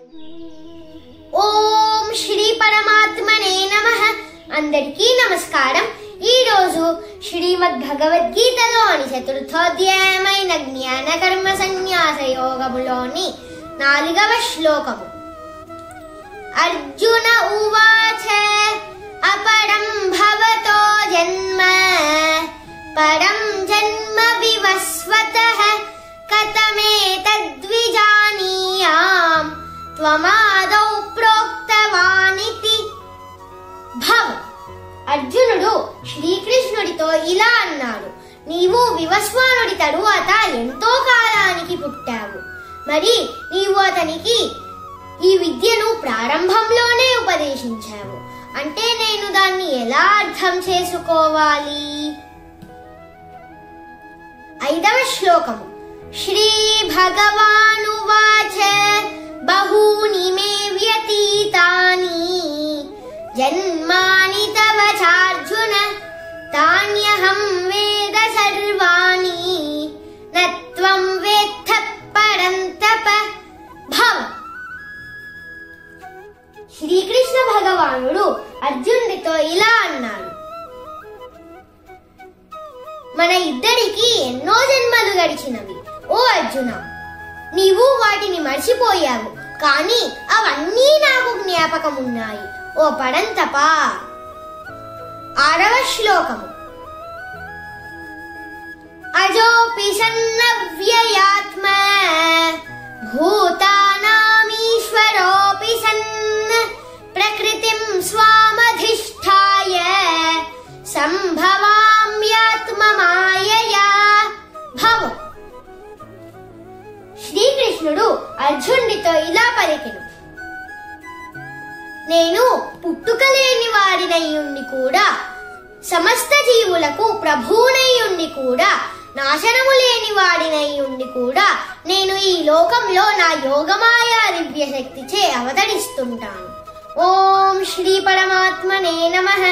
ఓం శ్రీ పరమాత్మనే నమః. అందరికీ నమస్కారం. ఈ రోజు శ్రీమద్ భగవద్గీతలోని చతుర్థోధ్యాయమైన జ్ఞాన కర్మ సన్యాస యోగములోని 4వ శ్లోకము. అర్జున ఉవాచ అపరం భవతో జన్మ పరం జన్మ వివస్వతః కథమేతద్విజానీయాం త్వమాదౌ ప్రోక్తవానితి. భవ అర్జునుడు శ్రీకృష్ణుడితో ఇలా అన్నాడు, నీవు వివస్వానుడి తరువాత ఎంతో కాలానికి పుట్టావు. మరి నీవు అతనికి ఈ విద్యను ప్రారంభంలోనే ఉపదేశించావు. అంటే నేను దాన్ని ఎలా అర్థం చేసుకోవాలి? 5వ శ్లోకము. శ్రీ భగవానువాచ బహూని మే వ్యతీతాని జన్మాని తవ చార్జున తాన్యహం వేద సర్వాణి నత్వం వేత్థ పరంతప. భవ శ్రీకృష్ణ భగవానుడు అర్జునుడితో ఇలా అన్నాడు, మన ఇద్దరికి ఎన్నో జన్మలు గడిచినవి. ఓ అర్జున, నీవు వాటిని మర్చిపోయావు, కానీ అవన్నీ నాకు జ్ఞాపకమున్నాయి. ఓ పరంతప. 6వ శ్లోకము. అజోపి సన్నవ్యయాత్మ భూతానామీశ్వరోపి సన్ ప్రకృతిం స్వామధిష్ఠాయ సంభవామ్యాత్మ మాయయా. భవ శ్రీకృష్ణుడు అర్జునుడితో ఇలా పలికెను, నేను పుట్టుక లేని వాడినయ్యుండి కూడా, సమస్త జీవులకు ప్రభువునయ్యుండి కూడా, నాశనము లేని వాడినయ్యుండి కూడా నేను ఈ లోకంలో నా యోగమాయా దివ్య శక్తిచే అవతరిస్తుంటాను. ఓం శ్రీ పరమాత్మనే నమః.